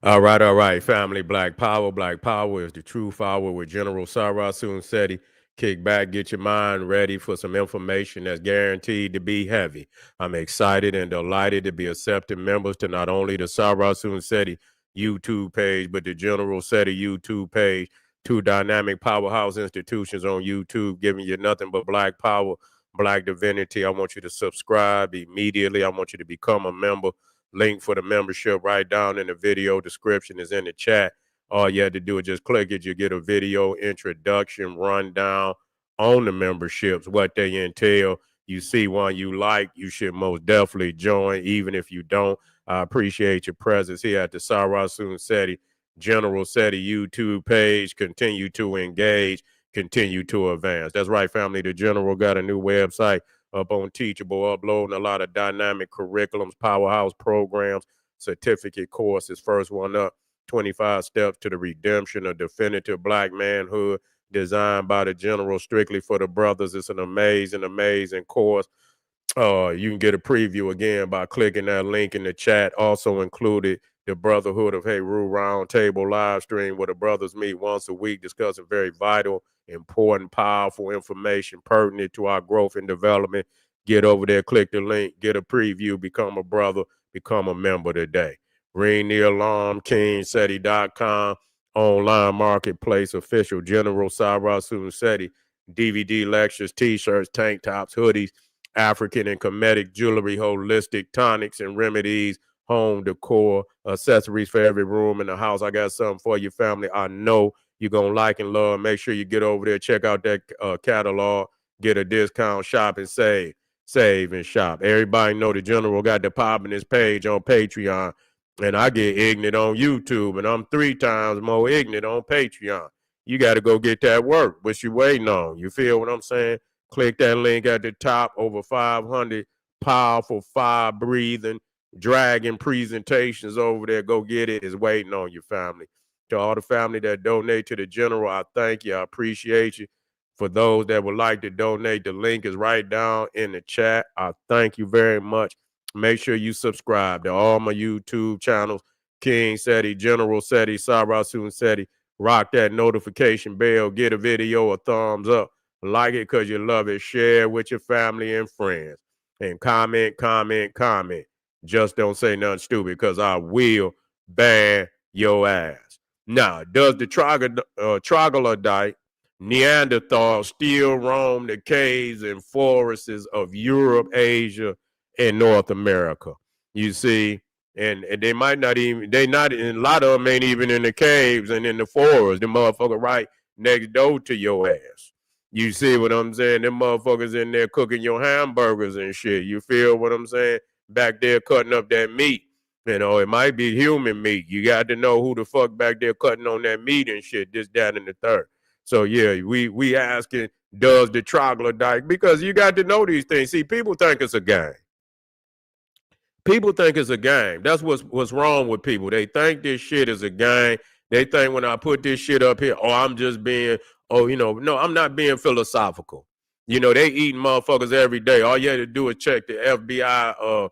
All right, family. Black Power. Black Power is the true power with General Sarasun Seti. Kick back, get your mind ready for some information that's guaranteed to be heavy. I'm excited and delighted to be accepting members to not only the Sarasun Seti YouTube page, but the General Seti YouTube page. Two dynamic powerhouse institutions on YouTube giving you nothing but black power, black divinity. I want you to subscribe immediately. I want you to become a member. Link for the membership right down in the video description is in the chat. All you had to do is just click it. You get a video introduction rundown on the memberships, what they entail. You see one you like, you should most definitely join, even if you don't. I appreciate your presence here at the Sarasun Seti General Seti YouTube page. Continue to engage, continue to advance. That's right, family. The General got a new website up on Teachable, uploading a lot of dynamic curriculums, powerhouse programs, certificate courses. First one up, 25 Steps to the Redemption of Definitive Black Manhood, designed by the General strictly for the brothers. It's an amazing, amazing course. You can get a preview again by clicking that link in the chat. Also included the Brotherhood of Heru Roundtable live stream where the brothers meet once a week discussing very vital, important, powerful information pertinent to our growth and development. Get over there, click the link, get a preview, become a brother, become a member today. Ring the alarm, KingSeti.com, online marketplace, official General Sarasun Seti, DVD lectures, t-shirts, tank tops, hoodies, African and Kemetic jewelry, holistic tonics and remedies, home decor, accessories for every room in the house. I got something for your family. I know you're going to like and love. Make sure you get over there, check out that catalog, get a discount, shop and save. Save and shop. Everybody know the General got the pop in his page on Patreon, and I get ignorant on YouTube, and I'm 3 times more ignorant on Patreon. You got to go get that work. What you waiting on? You feel what I'm saying? Click that link at the top. Over 500 powerful, fire-breathing, dragon presentations over there. Go get it. It's waiting on your family. To all the family that donate to the General, I thank you. I appreciate you. For those that would like to donate, the link is right down in the chat. I thank you very much. Make sure you subscribe to all my YouTube channels, King Seti, General Seti, Sarasun Seti. Rock that notification bell. Get a video a thumbs up. Like it because you love it. Share with your family and friends. And comment, comment, comment. Just don't say nothing stupid because I will ban your ass. Now, does the troglodyte Neanderthal still roam the caves and forests of Europe, Asia, and North America? You see, and they might not even, and a lot of them ain't even in the caves and in the forests. The motherfucker right next door to your ass. You see what I'm saying? Them motherfuckers in there cooking your hamburgers and shit. You feel what I'm saying? Back there cutting up that meat. You know, it might be human meat. You got to know who the fuck back there cutting on that meat and shit, this, that, and the third. So yeah, we asking, does the troglodyte, because you got to know these things. See, people think it's a game. People think it's a game. That's what's wrong with people. They think this shit is a game. They think when I put this shit up here, oh, I'm just being, oh, no, I'm not being philosophical. They eating motherfuckers every day. All you had to do is check the FBI,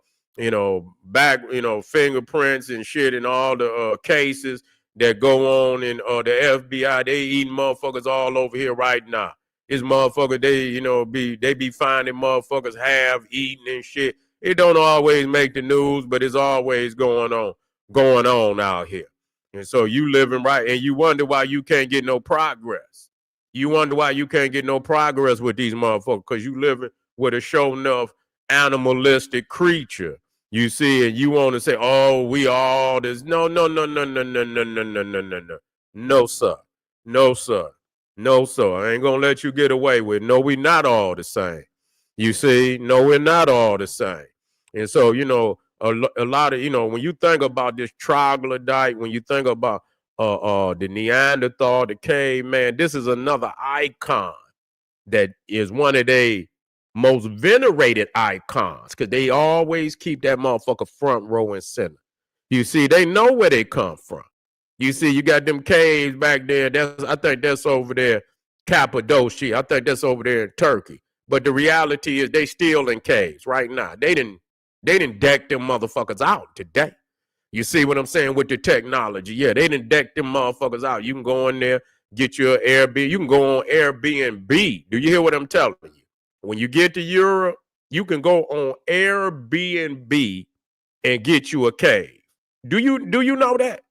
back, fingerprints and shit and all the cases that go on in the FBI. They eating motherfuckers all over here right now. This motherfucker, they be finding motherfuckers have eaten and shit. It don't always make the news, but it's always going on out here. And so you living right, and you wonder why you can't get no progress. You wonder why you can't get no progress with these motherfuckers, because you living with a show enough animalistic creature. You see, and you want to say, oh, we all this. No, no, no, no, no, no, no, no, no, no, no, no. No, sir. No, sir. No, sir. I ain't gonna let you get away with it. No, we not all the same. You see, no, we're not all the same. And so, a lot of, when you think about this troglodyte, when you think about the Neanderthal, the caveman, this is another icon that is one of the most venerated icons, because they always keep that motherfucker front row and center. You see, they know where they come from. You see, you got them caves back there. I think that's over there, Cappadocia. I think that's over there in Turkey. But the reality is they still in caves right now. They didn't deck them motherfuckers out today. You see what I'm saying with the technology? Yeah, they done decked them motherfuckers out. You can go in there, get your Airbnb. You can go on Airbnb. Do you hear what I'm telling you? When you get to Europe, you can go on Airbnb and get you a cave. Do you know that?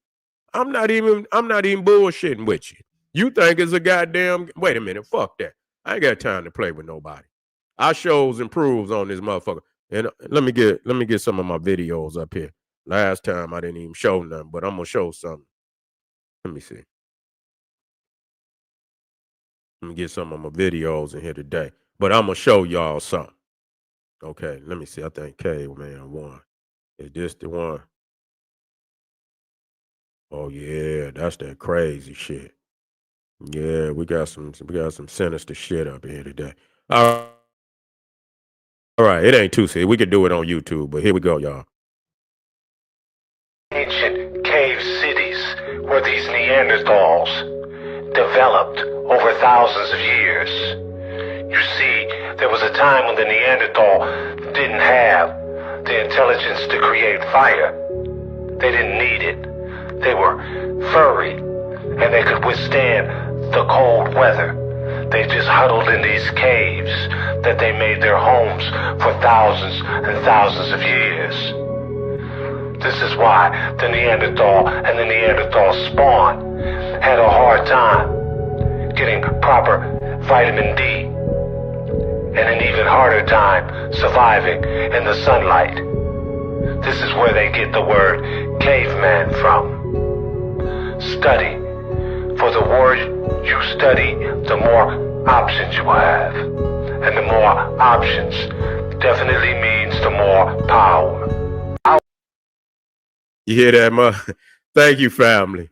I'm not even bullshitting with you. You think it's a goddamn wait a minute, fuck that. I ain't got time to play with nobody. I shows and proves on this motherfucker. And let me get some of my videos up here. Last time I didn't even show nothing, but I'm gonna show something. Let me see. Let me get some of my videos in here today. But I'm gonna show y'all something. Okay, let me see. I think Caveman won. Is this the one? Oh yeah, that's that crazy shit. Yeah, we got some sinister shit up here today. All right, it ain't too serious. We could do it on YouTube, but here we go, y'all. Ancient cave cities where these Neanderthals developed over thousands of years. You see, there was a time when the Neanderthal didn't have the intelligence to create fire. They didn't need it. They were furry, and they could withstand the cold weather. They just huddled in these caves that they made their homes for thousands and thousands of years. This is why the Neanderthal and the Neanderthal spawn had a hard time getting proper vitamin D, and an even harder time surviving in the sunlight. This is where they get the word caveman from. Study. For the more you study, the more options you will have. And the more options definitely means the more power. You hear that, ma? Thank you, family.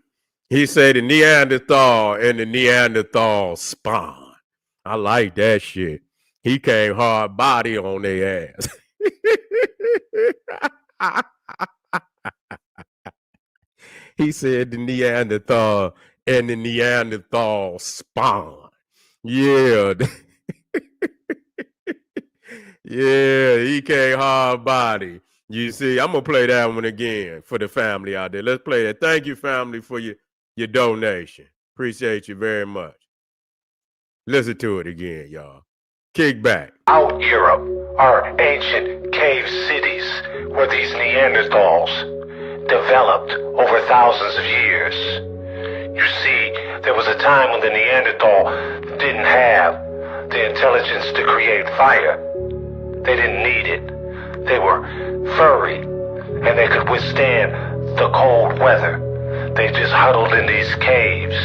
He said the Neanderthal and the Neanderthal spawn. I like that shit. He came hard body on their ass. He said the Neanderthal and the Neanderthal spawn. Yeah. Yeah, he came hard body. You see, I'm gonna play that one again for the family out there. Let's play that. Thank you, family, for your donation. Appreciate you very much. Listen to it again, y'all. Kick back. Out Europe are ancient cave cities where these Neanderthals developed over thousands of years. You see, there was a time when the Neanderthal didn't have the intelligence to create fire. They didn't need it. They were furry, and they could withstand the cold weather. They just huddled in these caves.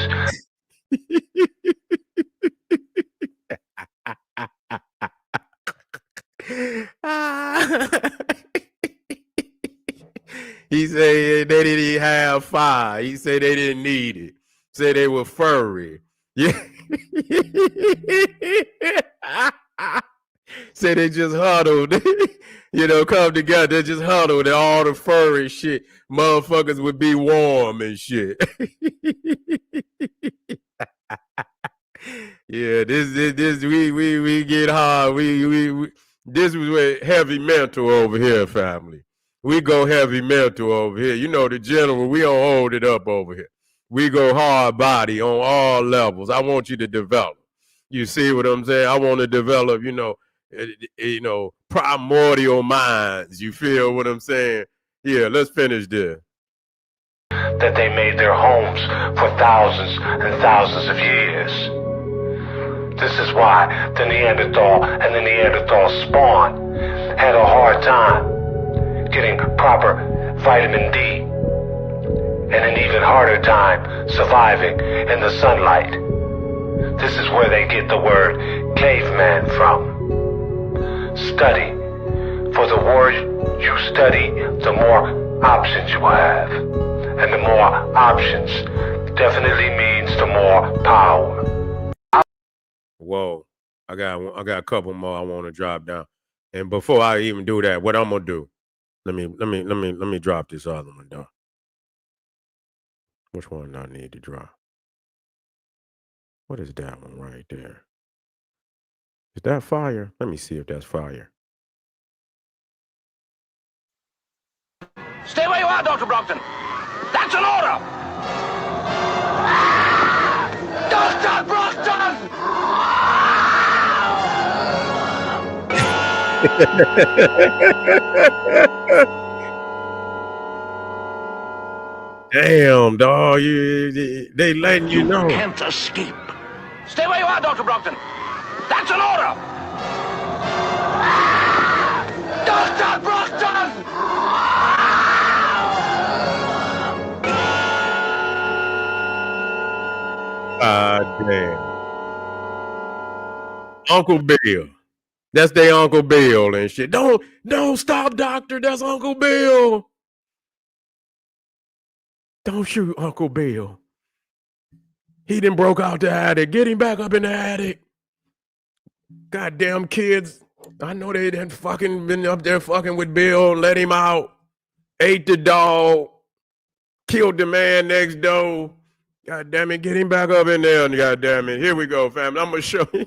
He said they didn't have fire. He said they didn't need it. Said they were furry. Yeah. Say they just huddled, come together. They just huddled and all the furry shit. Motherfuckers would be warm and shit. Yeah, this we get hard. We this was with heavy mental over here, family. We go heavy mental over here. You know the general, we don't hold it up over here. We go hard body on all levels. I want you to develop. You see what I'm saying? I want to develop, primordial minds. You feel what I'm saying? Yeah, let's finish this. That they made their homes for thousands and thousands of years. This is why the Neanderthal and the Neanderthal spawn had a hard time getting proper vitamin D, and an even harder time surviving in the sunlight. This is where they get the word caveman from. Study. For the more you study, the more options you will have. And the more options definitely means the more power. Whoa. I got a couple more I want to drop down. And before I even do that, what I'm gonna do, let me drop this other one down. Which one do I need to drop? What is that one right there? Is that fire? Let me see if that's fire. Stay where you are! are, Dr. Brockton. That's an order. Dr. Brockton! Damn, dog. They letting you know. You can't escape. Stay where you are, Dr. Brockton. That's an order. Dr. Brockton! Damn. Uncle Bill. That's their Uncle Bill and shit. Don't stop, doctor. That's Uncle Bill. Don't shoot Uncle Bill. He done broke out the attic. Get him back up in the attic. Goddamn kids. I know they done fucking been up there fucking with Bill. Let him out. Ate the dog. Killed the man next door. God damn it. Get him back up in there. God damn it. Here we go, family. I'm going to show you.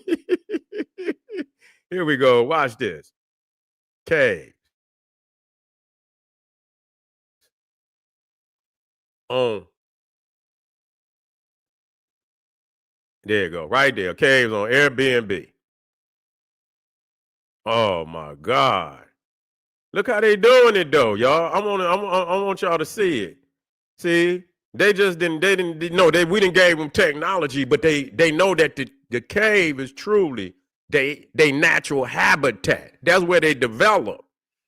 Here we go. Watch this. Cave. On. There you go. Right there. Caves on Airbnb. Oh my God. Look how they doing it though, y'all. I want y'all to see it. See, they we didn't gave them technology, but they know that the cave is truly they natural habitat. That's where they develop.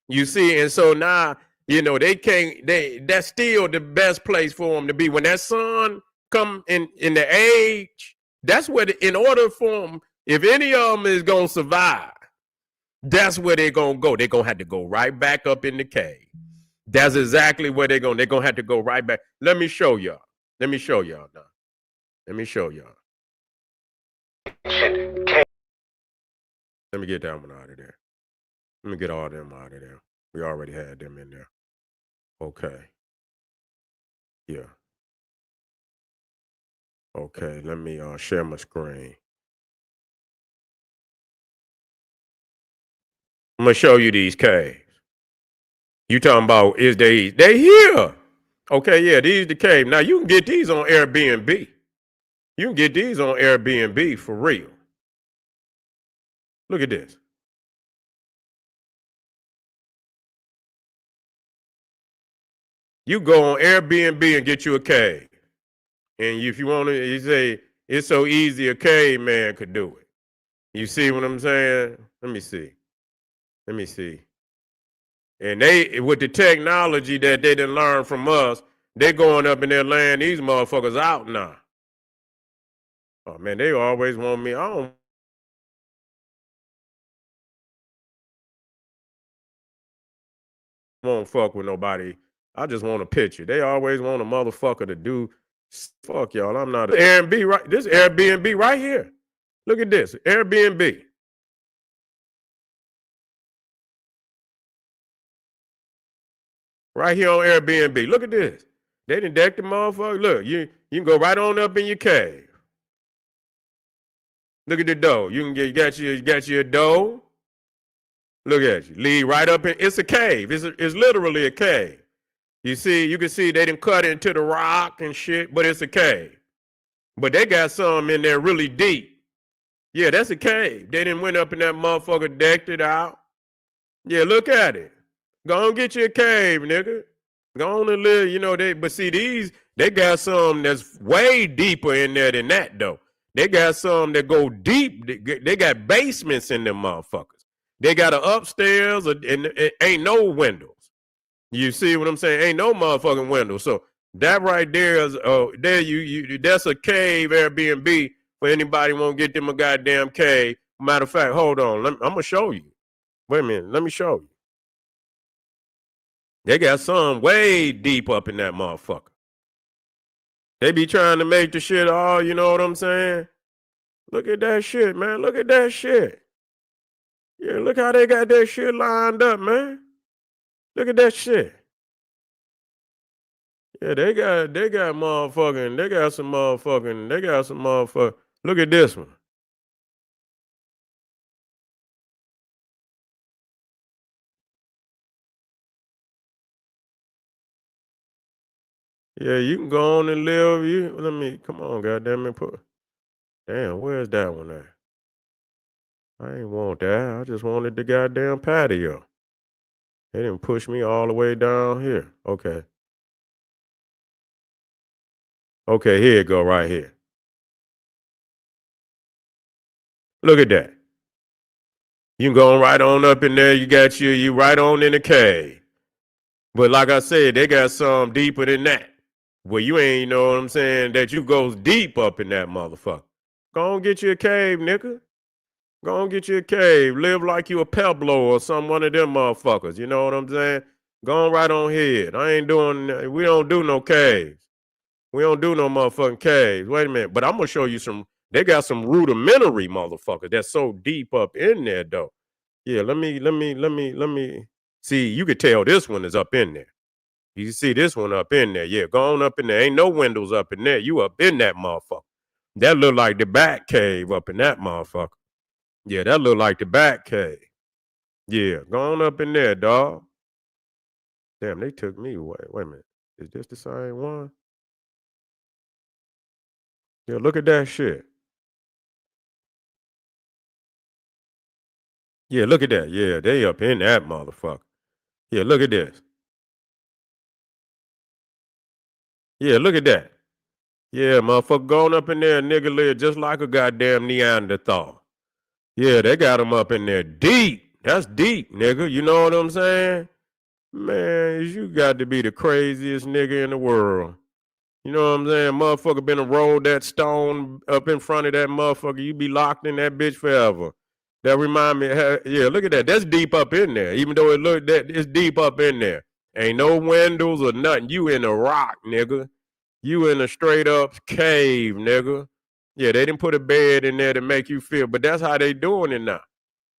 You see, and so now, that's still the best place for them to be. When that sun come in the age, that's where in order for them, if any of them is gonna survive, that's where they're gonna go. They're gonna have to go right back up in the cave. That's exactly where they're gonna have to go right back. Let me show y'all. Let me show y'all now. Let me show y'all. Let me get that one out of there. Let me get all them out of there. We already had them in there. Okay. Yeah. Okay, let me share my screen. I'm gonna show you these caves. You talking about is they here? Okay, yeah, these the cave. Now you can get these on Airbnb. You can get these on Airbnb for real. Look at this. You go on Airbnb and get you a cave. And if you want to, you say it's so easy a caveman could do it. You see what I'm saying? Let me see. Let me see. And they, with the technology that they didn't learn from us, they going up in there laying these motherfuckers out now. Oh man, they always want me. I don't want to fuck with nobody. I just want a picture. They always want a motherfucker to do. Fuck y'all. I'm not Airbnb right. This Airbnb right here. Look at this Airbnb. Right here on Airbnb. Look at this. They done decked the motherfucker. Look, you can go right on up in your cave. Look at the door. You got your door. Look at you. Lead right up in. It's a cave. It's literally a cave. You can see they didn't cut into the rock and shit, but it's a cave. But they got some in there really deep. Yeah, that's a cave. They didn't went up in that motherfucker, decked it out. Yeah, look at it. Go on get you a cave, nigga. Go on and live, but see they got some that's way deeper in there than that though. They got some that go deep. They got basements in them motherfuckers. They got an upstairs and ain't no windows. You see what I'm saying? Ain't no motherfucking windows. So that right there is that's a cave Airbnb for anybody who won't get them a goddamn cave. Matter of fact, hold on. I'm gonna show you. Wait a minute. Let me show you. They got some way deep up in that motherfucker. They be trying to make the shit all, you know what I'm saying? Look at that shit, man. Look at that shit. Yeah, look how they got that shit lined up, man. Look at that shit. Yeah, they got motherfucking, they got some motherfucking, look at this one. Yeah, you can go on and live. Let me come on, goddamn it, put. Damn, where's that one at? I ain't want that. I just wanted the goddamn patio. They didn't push me all the way down here. Okay. Okay, here it go right here. Look at that. You can go right on up in there. You got you right on in the cave. But like I said, they got some deeper than that. Well, you ain't, you know what I'm saying, that you goes deep up in that motherfucker. Go on get you a cave, nigga. Go on get you a cave. Live like you a Peblo or some one of them motherfuckers. You know what I'm saying? Go on right on here. I ain't doing, we don't do no caves. We don't do no motherfucking caves. Wait a minute. But I'm going to show you some, they got some rudimentary motherfuckers that's so deep up in there, though. Yeah, let me. See, you could tell this one is up in there. You see this one up in there. Yeah, go on up in there. Ain't no windows up in there. You up in that motherfucker. That look like the back cave up in that motherfucker. Yeah, that look like the back cave. Yeah, go on up in there, dog. Damn, they took me away. Wait a minute. Is this the same one? Yeah, look at that shit. Yeah, look at that. Yeah, they up in that motherfucker. Yeah, look at this. Yeah, look at that. Yeah, motherfucker going up in there, nigga live just like a goddamn Neanderthal. Yeah, they got him up in there deep. That's deep, nigga. You know what I'm saying? Man, you got to be the craziest nigga in the world. You know what I'm saying? Motherfucker been to roll that stone up in front of that motherfucker. You be locked in that bitch forever. That remind me, yeah, look at that. That's deep up in there. Even though it look that it's deep up in there. Ain't no windows or nothing. You in a rock, nigga. You in a straight up cave, nigga. Yeah, they didn't put a bed in there to make you feel, but that's how they doing it now.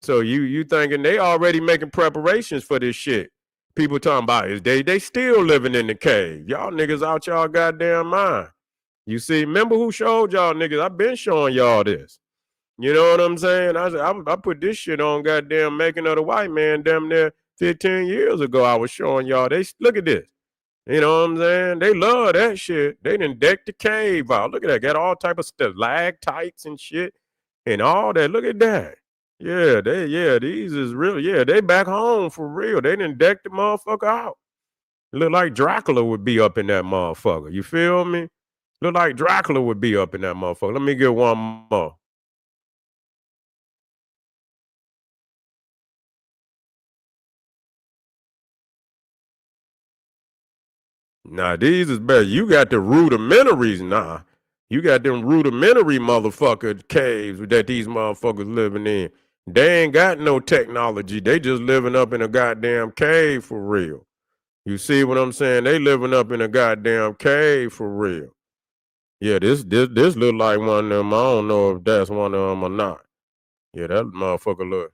So you thinking they already making preparations for this shit. People talking about is they still living in the cave. Y'all niggas out y'all goddamn mind. You see, remember who showed y'all niggas? I've been showing y'all this. You know what I'm saying? I put this shit on goddamn Making of the White Man damn near 15 years ago. I was showing y'all. They look at this. You know what I'm saying? They love that shit. They done decked the cave out. Look at that. Got all type of stalactites and shit and all that. Look at that. Yeah, these is real. Yeah, they back home for real. They done decked the motherfucker out. Look like Dracula would be up in that motherfucker. You feel me? Look like Dracula would be up in that motherfucker. Let me get one more. Nah, these is better. You got the rudimentaries, nah. You got them rudimentary motherfucker caves that these motherfuckers living in. They ain't got no technology. They just living up in a goddamn cave for real. You see what I'm saying? They living up in a goddamn cave for real. Yeah, this look like one of them. I don't know if that's one of them or not. Yeah, that motherfucker look.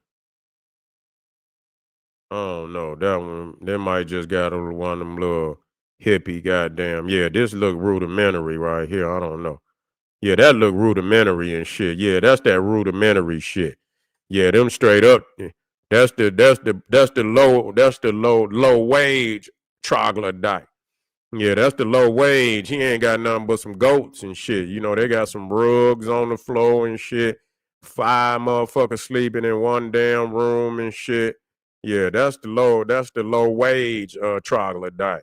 I don't know that one. They might just got one of them little hippie goddamn. Yeah, this look rudimentary right here. I don't know. Yeah, that look rudimentary and shit. Yeah, that's that rudimentary shit. Yeah, them straight up. That's the low wage troglodyte. Yeah, that's the low wage. He ain't got nothing but some goats and shit. You know, they got some rugs on the floor and shit. Five motherfuckers sleeping in one damn room and shit. Yeah, that's the low wage troglodyte.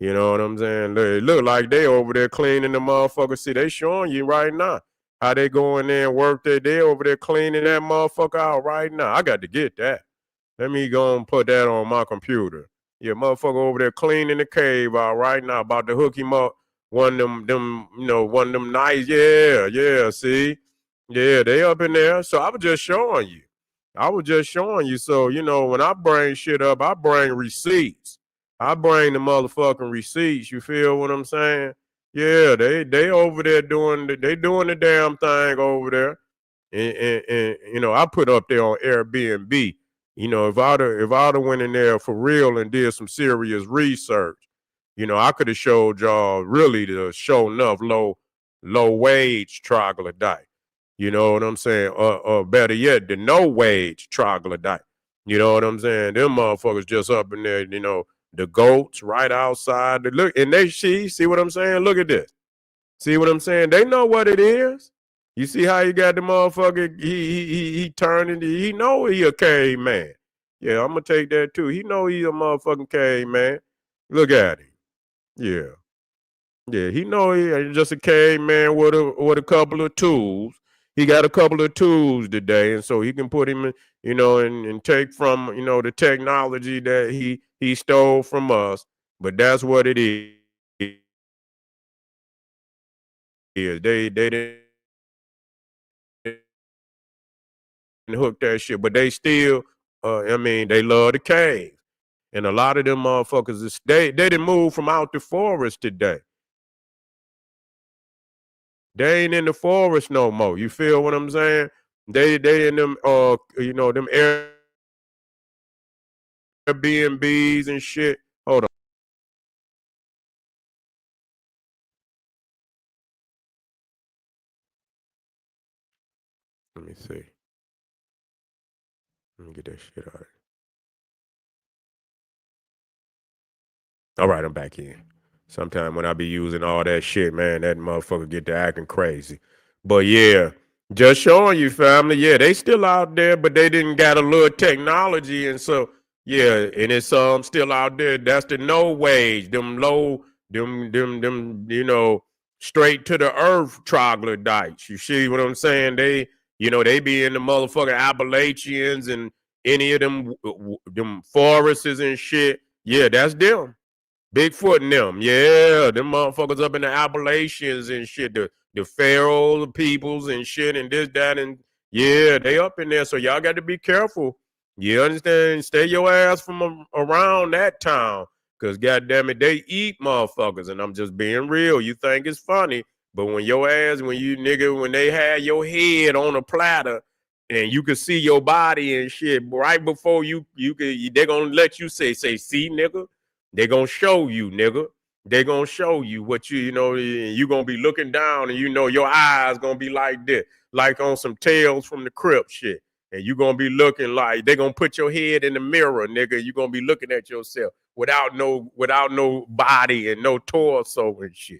You know what I'm saying? They look like they over there cleaning the motherfucker. See, they showing you right now how they go in there and work their day over there cleaning that motherfucker out right now. I got to get that. Let me go and put that on my computer. Yeah, motherfucker over there cleaning the cave out right now. About to hook him up. One of them nice. Yeah. See, yeah, they up in there. So I was just showing you. So when I bring shit up, I bring receipts. I bring the motherfucking receipts. You feel what I'm saying? Yeah, they over there doing the damn thing over there. And I put up there on Airbnb. If I'd have went in there for real and did some serious research, I could have showed y'all really the show enough low wage troglodyte. You know what I'm saying? Or better yet, the no wage troglodyte. You know what I'm saying? Them motherfuckers just up in there, the goats right outside. Look, and they see what I'm saying? Look at this. See what I'm saying? They know what it is. You see how you got the motherfucker? He turning. He know he a caveman. Yeah, I'm gonna take that too. He know he a motherfucking caveman. Look at him. Yeah, yeah. He know he ain't just a caveman with a couple of tools. He got a couple of tools today, and so he can put him, and take from the technology that he stole from us. But that's what it is. They didn't hook that shit, but they still, I mean, they love the cave. And a lot of them motherfuckers, they didn't move from out the forest today. They ain't in the forest no more. You feel what I'm saying? They in them, them Airbnbs and shit. Hold on. Let me see. Let me get that shit out. All right, I'm back in. Sometime when I be using all that shit, man, that motherfucker get to acting crazy. But yeah, just showing you, family. Yeah, they still out there, but they didn't got a little technology, and so yeah, and it's still out there. That's the no wage, them low, them, straight to the earth troglodytes. You see what I'm saying? They be in the motherfucking Appalachians and any of them forests and shit. Yeah, that's them. Bigfoot and them, yeah, them motherfuckers up in the Appalachians and shit, the Pharaoh peoples and shit, and this, that, and yeah, they up in there. So y'all got to be careful. You understand? Stay your ass from around that town, cause goddamn it, they eat motherfuckers. And I'm just being real. You think it's funny, but when your ass, when they had your head on a platter, and you could see your body and shit right before they gonna let you say, see, nigga. They gonna show you, nigga. They gonna show you what you gonna be looking down and your eyes gonna be like this, like on some Tales from the Crypt shit. And you gonna be looking like they gonna put your head in the mirror, nigga. You gonna be looking at yourself without no body and no torso and shit.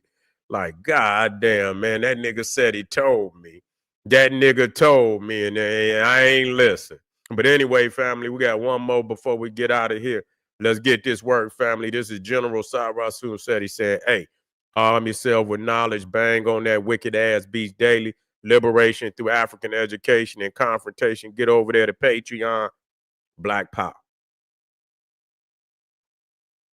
Like, goddamn, man, that nigga said he told me. That nigga told me, and I ain't listen. But anyway, family, we got one more before we get out of here. Let's get this work, family. This is General Cyrus said. He said, hey, arm yourself with knowledge, bang on that wicked ass beast daily, liberation through African education and confrontation. Get over there to Patreon, Black Power.